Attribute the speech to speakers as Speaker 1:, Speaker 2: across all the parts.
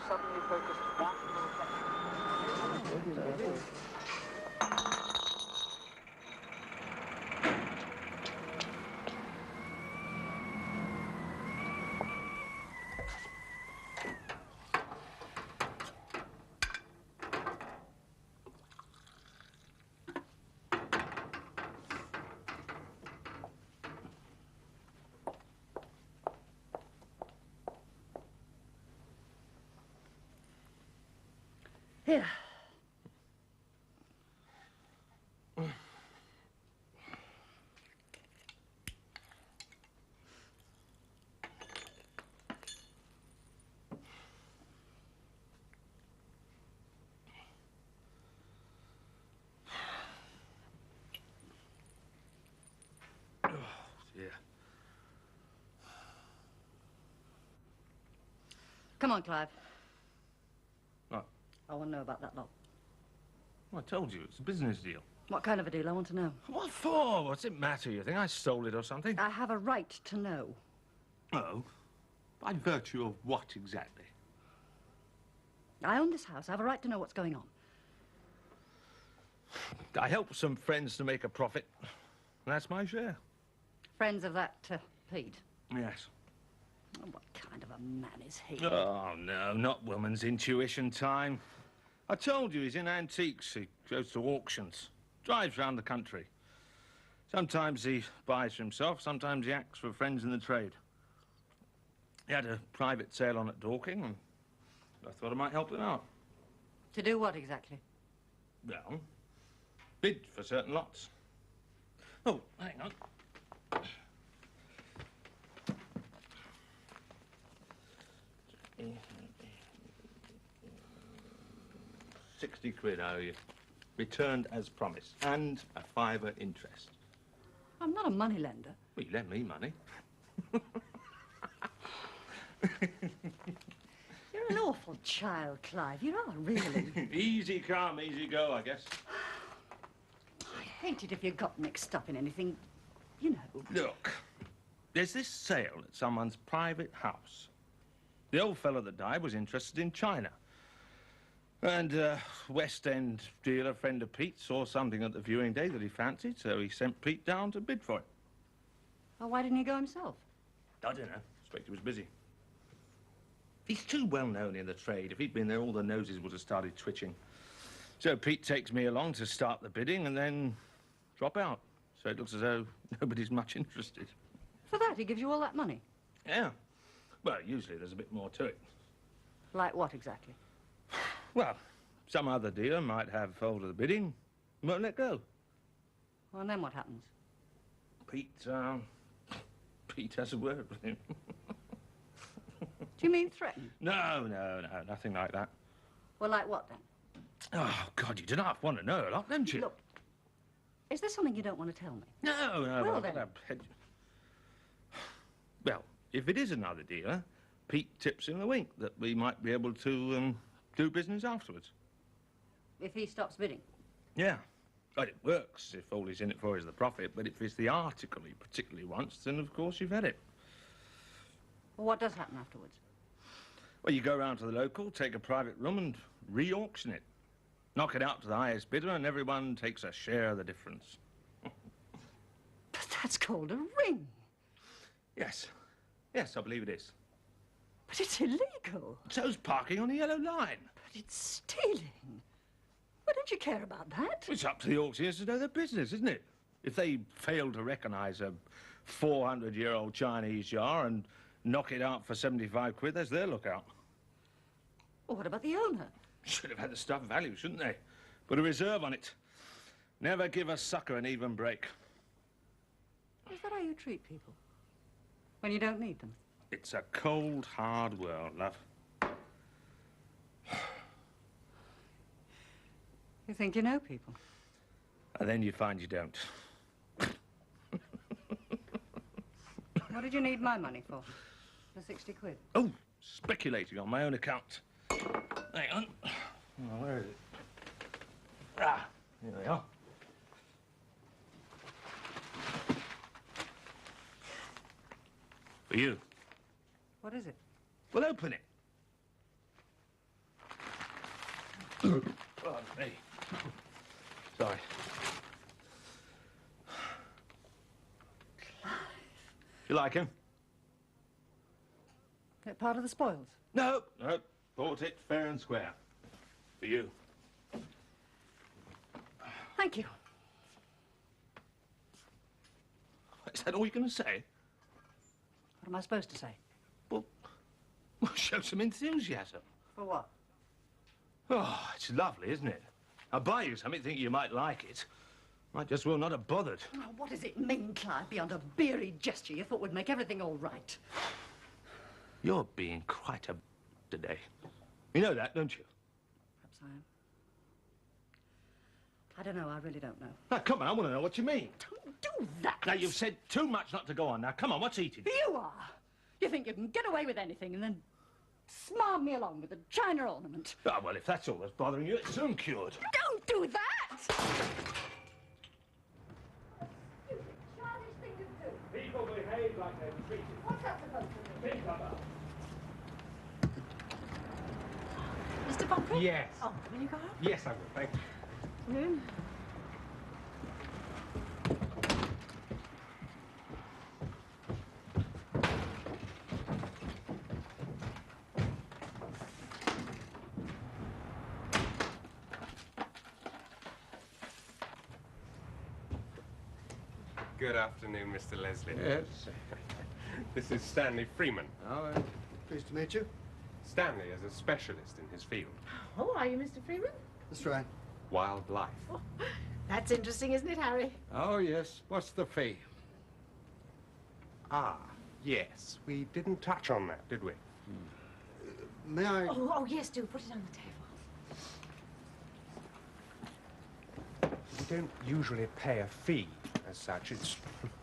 Speaker 1: Suddenly focused back to the reflection.
Speaker 2: Here.
Speaker 3: Yeah.
Speaker 2: Come on, Clive.
Speaker 3: What?
Speaker 2: I want to know about that lot.
Speaker 3: Well, I told you, it's a business deal.
Speaker 2: What kind of a deal? I want to know.
Speaker 3: What for? What's it matter? You think I stole it or something?
Speaker 2: I have a right to know.
Speaker 3: Oh? By virtue of what exactly?
Speaker 2: I own this house. I have a right to know what's going on.
Speaker 3: I helped some friends to make a profit. That's my share.
Speaker 2: Friends of that Pete?
Speaker 3: Yes.
Speaker 2: Oh, what kind of a man is he?
Speaker 3: Oh, no, not woman's intuition time. I told you, he's in antiques. He goes to auctions. Drives round the country. Sometimes he buys for himself, sometimes he acts for friends in the trade. He had a private sale on at Dorking, and I thought I might help him out.
Speaker 2: To do what exactly?
Speaker 3: Well, bid for certain lots. Oh, hang on. 60 quid I owe you. Returned as promised. And a fiver interest.
Speaker 2: I'm not a moneylender.
Speaker 3: Well, you lent me money.
Speaker 2: You're an awful child, Clive. You are, really.
Speaker 3: Easy come, easy go, I guess.
Speaker 2: I hate it if you got mixed up in anything, you know.
Speaker 3: Look, there's this sale at someone's private house. The old fellow that died was interested in China. And West End dealer, friend of Pete, saw something at the viewing day that he fancied, so he sent Pete down to bid for it.
Speaker 2: Well, why didn't he go himself?
Speaker 3: I don't know. Expect he was busy. He's too well known in the trade. If he'd been there, all the noses would have started twitching. So Pete takes me along to start the bidding and then drop out. So it looks as though nobody's much interested.
Speaker 2: For that, he gives you all that money?
Speaker 3: Yeah. Well, usually there's a bit more to it.
Speaker 2: Like what, exactly?
Speaker 3: Well, some other dealer might have hold of the bidding and won't let go.
Speaker 2: Well, and then what happens?
Speaker 3: Pete has a word with him.
Speaker 2: Do you mean threaten?
Speaker 3: No, nothing like that.
Speaker 2: Well, like what, then?
Speaker 3: Oh, God, you do not want to know a lot, don't you?
Speaker 2: Look, is there something you don't want to tell me?
Speaker 3: No.
Speaker 2: Well, then.
Speaker 3: Well, if it is another dealer, Pete tips him a wink that we might be able to do business afterwards.
Speaker 2: If he stops bidding?
Speaker 3: Yeah. But it works if all he's in it for is the profit. But if it's the article he particularly wants, then of course you've had it.
Speaker 2: Well, what does happen afterwards?
Speaker 3: Well, you go round to the local, take a private room and re-auction it. Knock it out to the highest bidder and everyone takes a share of the difference.
Speaker 2: But that's called a ring.
Speaker 3: Yes. Yes, I believe it is.
Speaker 2: But it's illegal.
Speaker 3: So's parking on the yellow line.
Speaker 2: But it's stealing. Why don't you care about that?
Speaker 3: It's up to the auctioneers to know their business, isn't it? If they fail to recognise a 400-year-old Chinese jar and knock it out for 75 quid, that's their lookout.
Speaker 2: Well, what about the owner?
Speaker 3: Should have had the stuff valued, shouldn't they? Put a reserve on it. Never give a sucker an even break.
Speaker 2: Is that how you treat people? When you don't need them?
Speaker 3: It's a cold, hard world, love.
Speaker 2: You think you know people?
Speaker 3: And then you find you don't.
Speaker 2: What did you need my money for? For 60 quid?
Speaker 3: Oh, speculating on my own account. Hang on. Oh, where is it? Ah, here we are. For you.
Speaker 2: What is it?
Speaker 3: Well, open it. Oh, me. Sorry. You like him?
Speaker 2: That part of the spoils?
Speaker 3: No, no. Bought it fair and square. For you.
Speaker 2: Thank you.
Speaker 3: Is that all you're going to say?
Speaker 2: What am I supposed to say?
Speaker 3: Well, show some enthusiasm.
Speaker 2: For what?
Speaker 3: Oh, it's lovely, isn't it? I'll buy you something, think you might like it. I just will not have bothered.
Speaker 2: Oh, what does it mean, Clive, beyond a beery gesture you thought would make everything all right?
Speaker 3: You're being quite a today. You know that, don't you?
Speaker 2: Perhaps I am. I don't know, I really don't know.
Speaker 3: Now, come on, I want to know what you mean.
Speaker 2: Don't do that!
Speaker 3: Now, you've said too much not to go on. Now, come on, what's eating?
Speaker 2: You are! You think you can get away with anything and then smart me along with a China ornament.
Speaker 3: Oh, well, if that's all that's bothering you, it's soon cured.
Speaker 2: Don't do that!
Speaker 3: People behave like they're treated.
Speaker 2: What's that supposed to mean?
Speaker 3: Think about
Speaker 2: Mr. Bumpy?
Speaker 4: Yes.
Speaker 2: Oh, will you go out?
Speaker 4: Yes, I will, thank you. Good afternoon, Mr. Lesley.
Speaker 5: Yes.
Speaker 4: This is Stanley Freeman.
Speaker 5: Oh, pleased to meet you.
Speaker 4: Stanley is a specialist in his field.
Speaker 6: Oh, are you Mr. Freeman?
Speaker 5: That's right.
Speaker 4: Wildlife.
Speaker 6: Oh, that's interesting, isn't it, Harry?
Speaker 5: Oh, yes. What's the fee?
Speaker 4: Ah, yes. We didn't touch on that, did we?
Speaker 5: May I...
Speaker 6: Oh, yes, do. Put it on the table.
Speaker 4: We don't usually pay a fee as such. It's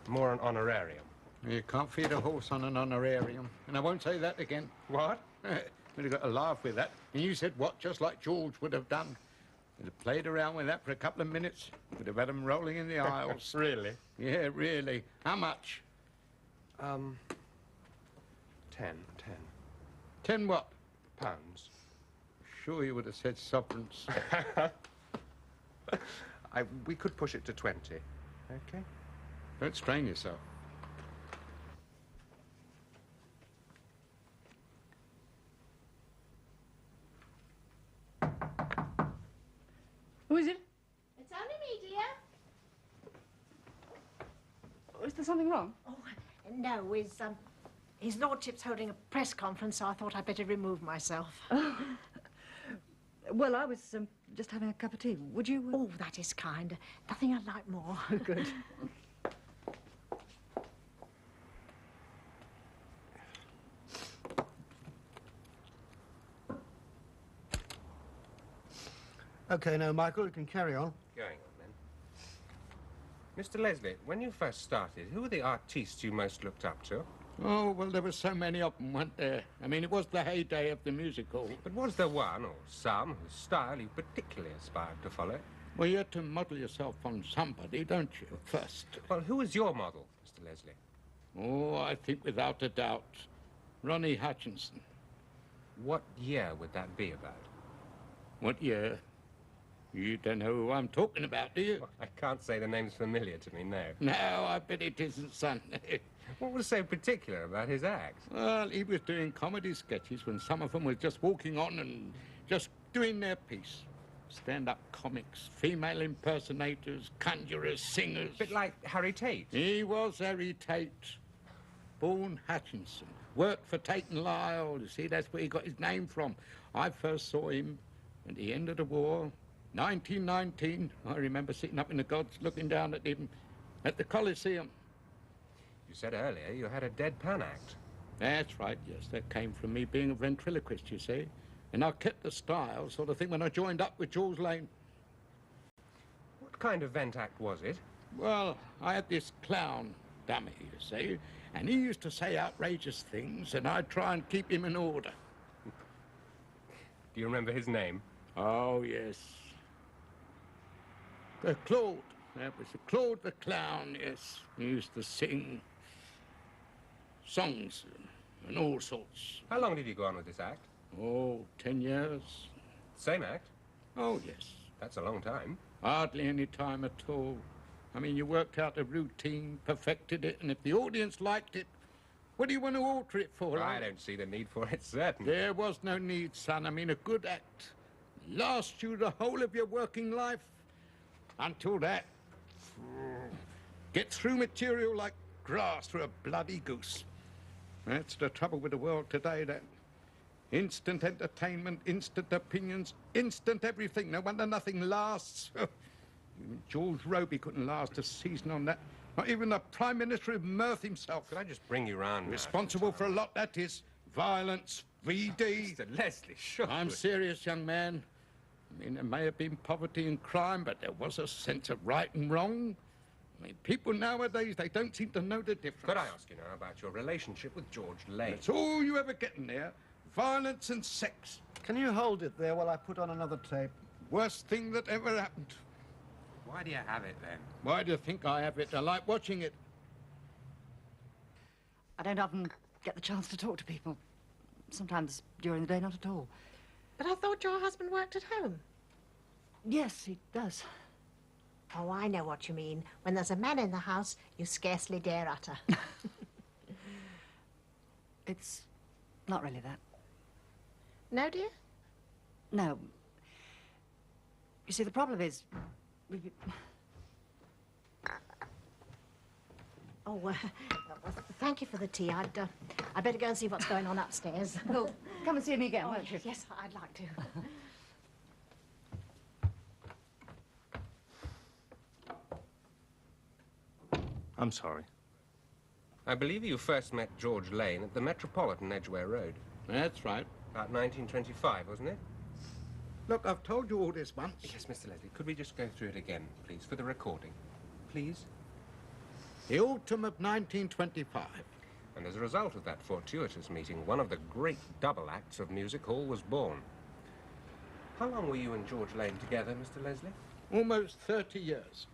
Speaker 4: more an honorarium.
Speaker 5: You can't feed a horse on an honorarium. And I won't say that again.
Speaker 4: What?
Speaker 5: We'd have got a laugh with that. And you said what, just like George would have done. We'd have played around with that for a couple of minutes. We'd have had them rolling in the aisles.
Speaker 4: Really?
Speaker 5: Yeah, really. How much?
Speaker 4: 10
Speaker 5: 10 what?
Speaker 4: pounds.
Speaker 5: Sure you would have said sovereigns.
Speaker 4: We could push it to 20. Okay?
Speaker 5: Don't strain yourself.
Speaker 2: Who is it?
Speaker 6: It's only me, dear.
Speaker 2: Is there something wrong?
Speaker 6: Oh, no, his lordship's holding a press conference, so I thought I'd better remove myself.
Speaker 2: Well, I was just having a cup of tea. Would you...
Speaker 6: Oh, that is kind. Nothing I'd like more.
Speaker 2: Good.
Speaker 7: Okay, now, Michael, you can carry on.
Speaker 4: Going on, then. Mr. Lesley, when you first started, who were the artistes you most looked up to?
Speaker 5: Oh, well, there were so many of them, weren't there? I mean, it was the heyday of the musical.
Speaker 4: But was there one, or some, whose style you particularly aspired to follow?
Speaker 5: Well, you have to model yourself on somebody, don't you, first?
Speaker 4: Well, who was your model, Mr. Lesley?
Speaker 5: Oh, I think without a doubt, Ronnie Hutchinson.
Speaker 4: What year would that be about?
Speaker 5: What year? You don't know who I'm talking about, do you?
Speaker 4: Well, I can't say the name's familiar to me, no.
Speaker 5: No, I bet it isn't, son.
Speaker 4: What was so particular about his acts?
Speaker 5: Well, he was doing comedy sketches when some of them were just walking on and just doing their piece. Stand-up comics, female impersonators, conjurers, singers.
Speaker 4: A bit like Harry Tate.
Speaker 5: He was Harry Tate. Born Hutchinson. Worked for Tate and Lyle. You see, that's where he got his name from. I first saw him at the end of the war, 1919. I remember sitting up in the gods looking down at him at the Coliseum.
Speaker 4: You said earlier you had a deadpan act.
Speaker 5: That's right, yes. That came from me being a ventriloquist, you see. And I kept the style, sort of thing, when I joined up with George Lane.
Speaker 4: What kind of vent act was it?
Speaker 5: Well, I had this clown dummy, you see, And he used to say outrageous things, and I'd try and keep him in order.
Speaker 4: Do you remember his name?
Speaker 5: Oh, yes. Claude. That was Claude the Clown, yes. He used to sing songs and all sorts.
Speaker 4: How long did you go on with this act?
Speaker 5: Oh, 10 years.
Speaker 4: Same act?
Speaker 5: Oh, yes.
Speaker 4: That's a long time.
Speaker 5: Hardly any time at all. I mean, you worked out a routine, perfected it, and if the audience liked it, what do you want to alter it for?
Speaker 4: I don't see the need for it, certainly.
Speaker 5: There was no need, son. I mean, a good act lasts you the whole of your working life. Until that, get through material like grass through a bloody goose. That's the trouble with the world today, that instant entertainment, instant opinions, instant everything. No wonder nothing lasts. Even George Robey couldn't last a season on that. Not even the Prime Minister of Mirth himself.
Speaker 4: Could I just bring you round?
Speaker 5: Responsible for a lot, that is. Violence, VD.
Speaker 4: Mr. Lesley, sure.
Speaker 5: I'm serious, young man. I mean, there may have been poverty and crime, but there was a sense of right and wrong. I mean, people nowadays, they don't seem to know the difference.
Speaker 4: Could I ask you now about your relationship with George Lane?
Speaker 5: That's all you ever get in there. Violence and sex.
Speaker 7: Can you hold it there while I put on another tape?
Speaker 5: Worst thing that ever happened.
Speaker 4: Why do you have it, then?
Speaker 5: Why do you think I have it? I like watching it.
Speaker 2: I don't often get the chance to talk to people. Sometimes during the day, not at all.
Speaker 6: But I thought your husband worked at home.
Speaker 2: Yes, he does.
Speaker 6: Oh, I know what you mean. When there's a man in the house, you scarcely dare utter.
Speaker 2: It's not really that.
Speaker 6: No, dear?
Speaker 2: No. You see, the problem is...
Speaker 6: Oh, well, thank you for the tea. I'd better go and see what's going on upstairs.
Speaker 2: Well, come and see me again, won't you?
Speaker 6: Yes, I'd like to.
Speaker 3: I'm sorry.
Speaker 4: I believe you first met George Lane at the Metropolitan Edgware Road.
Speaker 5: That's right.
Speaker 4: About 1925, wasn't it?
Speaker 5: Look, I've told you all this once.
Speaker 4: Yes, Mr. Lesley. Could we just go through it again, please, for the recording? Please?
Speaker 5: The autumn of 1925.
Speaker 4: And as a result of that fortuitous meeting, one of the great double acts of music hall was born. How long were you and George Lane together, Mr. Lesley?
Speaker 5: Almost 30 years.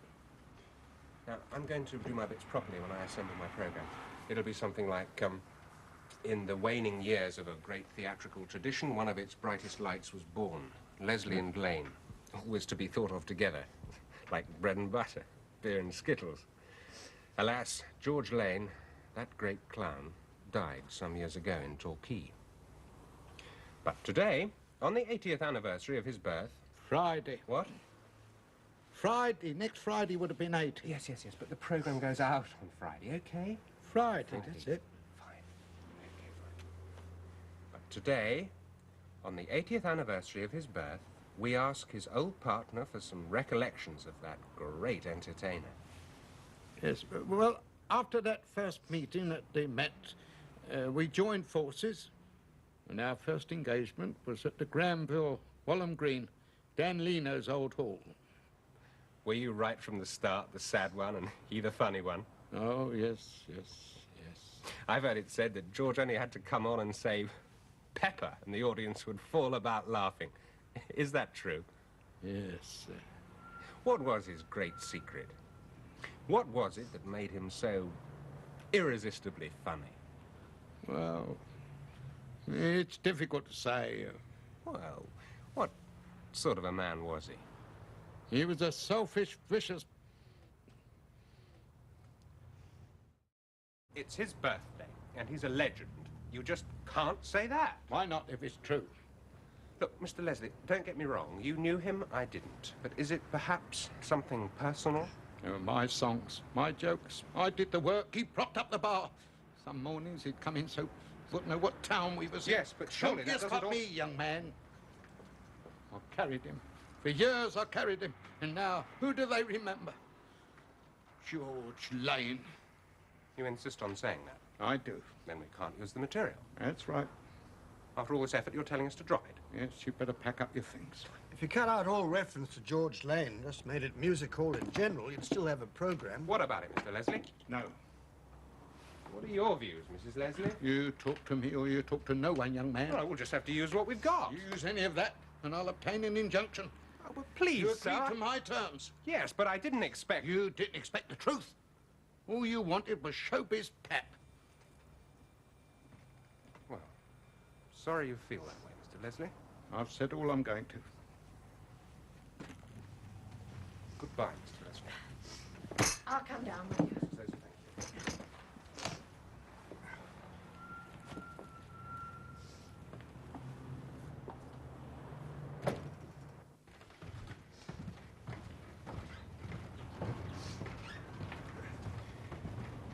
Speaker 4: Now, I'm going to do my bits properly when I assemble my program. It'll be something like, in the waning years of a great theatrical tradition, one of its brightest lights was born. Lesley and Lane, always to be thought of together, like bread and butter, beer and skittles. Alas, George Lane, that great clown, died some years ago in Torquay. But today, on the 80th anniversary of his birth...
Speaker 5: Friday.
Speaker 4: What?
Speaker 5: Friday. Next Friday would have been 80.
Speaker 4: Yes, but the program goes out on Friday, okay?
Speaker 5: Friday, that's it.
Speaker 4: Fine. Okay, fine. But today, on the 80th anniversary of his birth, we ask his old partner for some recollections of that great entertainer.
Speaker 5: Yes, well, after that first meeting that they met, we joined forces, and our first engagement was at the Granville, Walham Green, Dan Leno's old hall.
Speaker 4: Were you right from the start, the sad one, and he the funny one?
Speaker 5: Oh, yes.
Speaker 4: I've heard it said that George only had to come on and say pepper, and the audience would fall about laughing. Is that true?
Speaker 5: Yes.
Speaker 4: What was his great secret? What was it that made him so irresistibly funny?
Speaker 5: Well, it's difficult to say.
Speaker 4: Well, what sort of a man was he?
Speaker 5: He was a selfish, vicious...
Speaker 4: It's his birthday, and he's a legend. You just can't say that.
Speaker 5: Why not, if it's true?
Speaker 4: Look, Mr. Lesley, don't get me wrong. You knew him, I didn't. But is it perhaps something personal?
Speaker 5: They were my songs, my jokes. I did the work. He propped up the bar. Some mornings he'd come in so wouldn't know what town we was in.
Speaker 4: Yes, but surely that
Speaker 5: Don't
Speaker 4: doesn't
Speaker 5: me, young man. I carried him. For years I carried him. And now, who do they remember? George Lane.
Speaker 4: You insist on saying that?
Speaker 5: I do.
Speaker 4: Then we can't use the material.
Speaker 5: That's right.
Speaker 4: After all this effort, you're telling us to drop it.
Speaker 5: Yes, you better pack up your things.
Speaker 7: If you cut out all reference to George Lane, just made it music hall in general, you'd still have a program.
Speaker 4: What about it, Mr. Lesley?
Speaker 5: No.
Speaker 4: What are your views, Mrs. Lesley?
Speaker 5: You talk to me or you talk to no one, young man.
Speaker 4: Well, we'll just have to use what we've got.
Speaker 5: Use any of that, and I'll obtain an injunction.
Speaker 4: Oh, well, please,
Speaker 5: You
Speaker 4: sir.
Speaker 5: agreed to my terms.
Speaker 4: Yes, but I didn't expect...
Speaker 5: You didn't expect the truth. All you wanted was showbiz pep.
Speaker 4: Well, sorry you feel that way, Mr. Lesley.
Speaker 5: I've said all I'm going to.
Speaker 4: Goodbye, Mr. Lesley.
Speaker 6: I'll come down with you.
Speaker 4: Mrs. Lesley, thank you.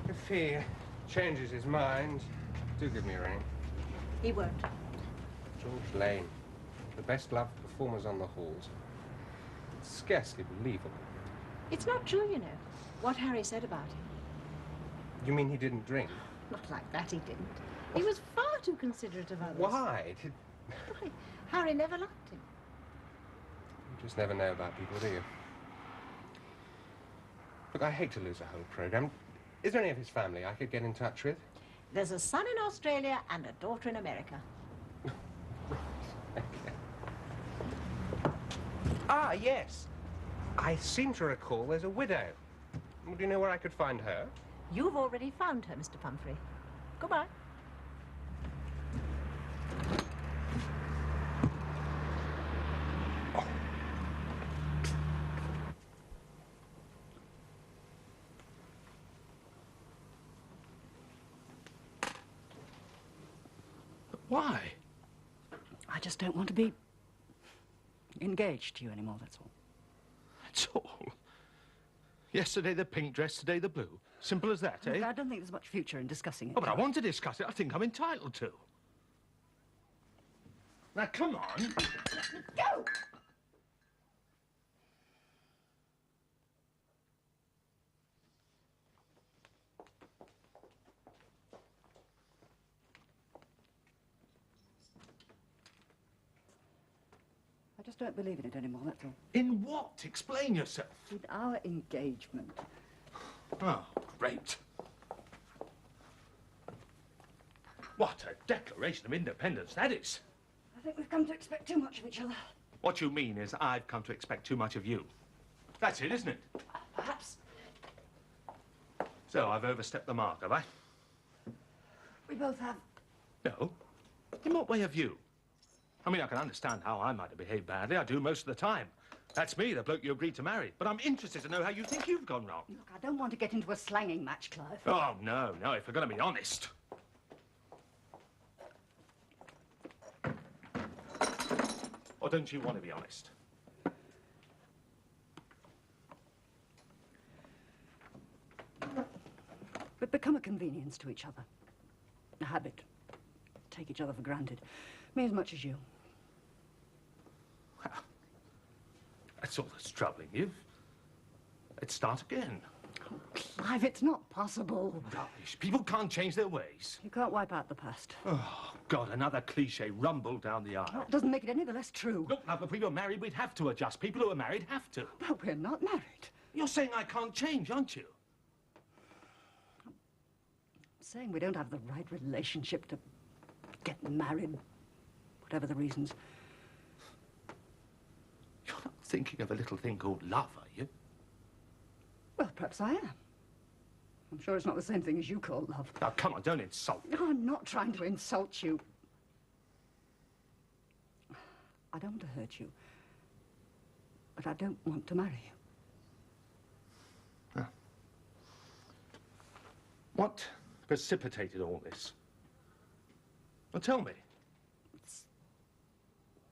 Speaker 4: If he changes his mind, do give me a ring.
Speaker 6: He won't.
Speaker 4: George Lane, the best loved performers on the halls. It's scarcely believable.
Speaker 6: It's not true, you know, what Harry said about him.
Speaker 4: You mean he didn't drink?
Speaker 6: Not like that, he didn't. He was far too considerate of others.
Speaker 4: Why?
Speaker 6: Why? Harry never liked him.
Speaker 4: You just never know about people, do you? Look, I hate to lose the whole program. Is there any of his family I could get in touch with?
Speaker 6: There's a son in Australia and a daughter in America.
Speaker 4: Ah, yes. I seem to recall there's a widow. Do you know where I could find her?
Speaker 6: You've already found her, Mr. Pumphrey. Goodbye.
Speaker 3: Why?
Speaker 2: I just don't want to be engaged to you anymore, that's all.
Speaker 3: That's all. Yesterday the pink dress, today the blue. Simple as that,
Speaker 2: Look,
Speaker 3: eh?
Speaker 2: I don't think there's much future in discussing it.
Speaker 3: Oh, but I want to discuss it. I think I'm entitled to. Now, come on.
Speaker 2: Go! I just don't believe in it anymore, that's all.
Speaker 3: In what? Explain yourself.
Speaker 2: In our engagement.
Speaker 3: Oh, great. What a declaration of independence that is.
Speaker 2: I think we've come to expect too much of each other.
Speaker 3: What you mean is I've come to expect too much of you. That's it, isn't it?
Speaker 2: Perhaps.
Speaker 3: So I've overstepped the mark, have I?
Speaker 2: We both have.
Speaker 3: No. In what way have you? I mean, I can understand how I might have behaved badly. I do most of the time. That's me, the bloke you agreed to marry. But I'm interested to know how you think you've gone wrong.
Speaker 2: Look, I don't want to get into a slanging match, Clive.
Speaker 3: Oh, no, no, if we're going to be honest. Or don't you want to be honest?
Speaker 2: We've become a convenience to each other. A habit. Take each other for granted. Me as much as you.
Speaker 3: Well, that's all that's troubling you. Let's start again.
Speaker 2: Oh, Clive, it's not possible.
Speaker 3: Rubbish. People can't change their ways.
Speaker 2: You can't wipe out the past.
Speaker 3: Oh, God, another cliche rumbled down the aisle.
Speaker 2: Well, it doesn't make it any the less true.
Speaker 3: Look, now, if we were married, we'd have to adjust. People who are married have to.
Speaker 2: But we're not married.
Speaker 3: You're saying I can't change, aren't you?
Speaker 2: I'm saying we don't have the right relationship to get married, whatever the reasons.
Speaker 3: You're not thinking of a little thing called love, are you?
Speaker 2: Well, perhaps I am. I'm sure it's not the same thing as you call love.
Speaker 3: Now, come on, don't insult me.
Speaker 2: No, I'm not trying to insult you. I don't want to hurt you. But I don't want to marry you.
Speaker 3: What precipitated all this? Well, tell me.
Speaker 2: It's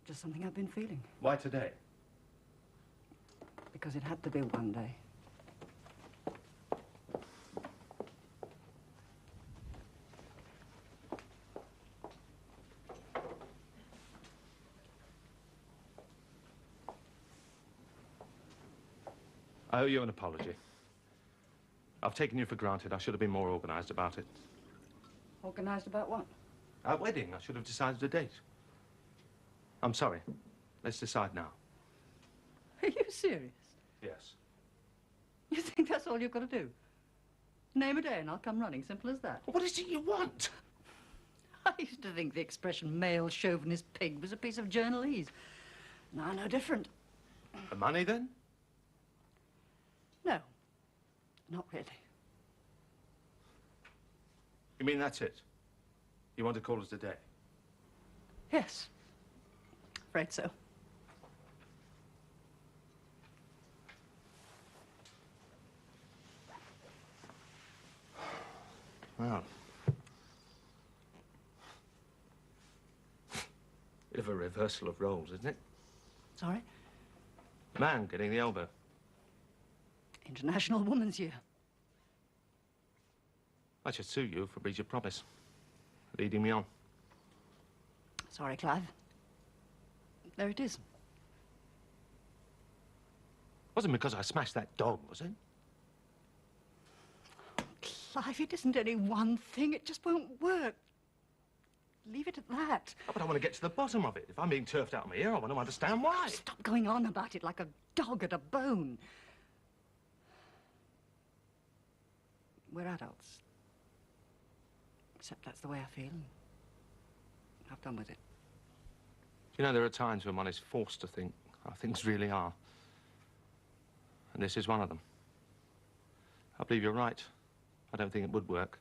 Speaker 2: just something I've been feeling.
Speaker 3: Why today?
Speaker 2: Because it had to be one day.
Speaker 3: I owe you an apology. I've taken you for granted. I should have been more organised about it.
Speaker 2: Organised about what?
Speaker 3: Our wedding. I should have decided a date. I'm sorry. Let's decide now.
Speaker 2: Are you serious?
Speaker 3: Yes.
Speaker 2: You think that's all you've got to do? Name a day and I'll come running. Simple as that.
Speaker 3: What is it you want?
Speaker 2: I used to think the expression male chauvinist pig was a piece of journalese. Now, no different.
Speaker 3: The money, then?
Speaker 2: No, not really.
Speaker 3: You mean that's it? You want to call us a day?
Speaker 2: Yes, afraid so.
Speaker 3: Well, bit of a reversal of roles, isn't it?
Speaker 2: Sorry?
Speaker 3: Man getting the elbow.
Speaker 2: International Women's Year.
Speaker 3: I should sue you for breach of promise. Leading me on.
Speaker 2: Sorry, Clive. There it is.
Speaker 3: Wasn't because I smashed that dog, was it?
Speaker 2: Clive, it isn't any one thing. It just won't work. Leave it at that.
Speaker 3: Oh, but I want to get to the bottom of it. If I'm being turfed out of my ear, I want to understand why.
Speaker 2: Stop going on about it like a dog at a bone. We're adults. Except that's the way I feel. I've done with it.
Speaker 3: You know, there are times when one is forced to think how things really are. And this is one of them. I believe you're right. I don't think it would work.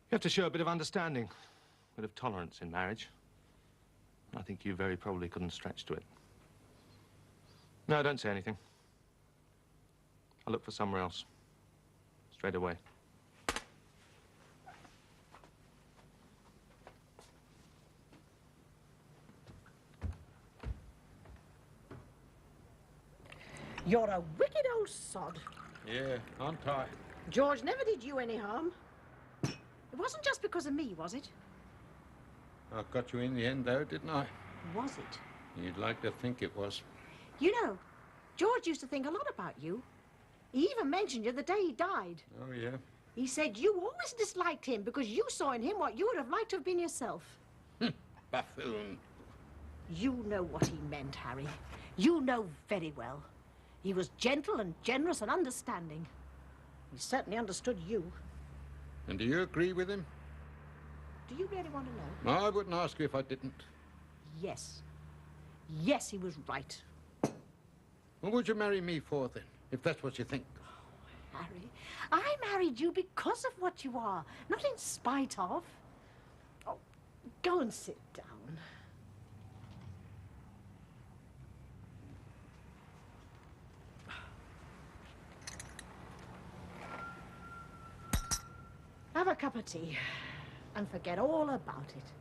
Speaker 3: You have to show a bit of understanding, a bit of tolerance in marriage. I think you very probably couldn't stretch to it. No, don't say anything. I'll look for somewhere else. Straight away.
Speaker 6: You're a wicked old sod.
Speaker 5: Yeah, aren't I?
Speaker 6: George never did you any harm. It wasn't just because of me, was it?
Speaker 5: I got you in the end, though, didn't I?
Speaker 6: Was it?
Speaker 5: You'd like to think it was.
Speaker 6: You know, George used to think a lot about you. He even mentioned you the day he died.
Speaker 5: Oh, yeah?
Speaker 6: He said you always disliked him because you saw in him what you would have liked to have been yourself.
Speaker 5: Buffoon.
Speaker 6: You know what he meant, Harry. You know very well. He was gentle and generous and understanding. He certainly understood you.
Speaker 5: And do you agree with him?
Speaker 6: Do you really want to know?
Speaker 5: I wouldn't ask you if I didn't.
Speaker 6: Yes. Yes, he was right.
Speaker 5: What would you marry me for, then, if that's what you think?
Speaker 6: Harry, I married you because of what you are, not in spite of. Oh, go and sit down. Have a cup of tea and forget all about it.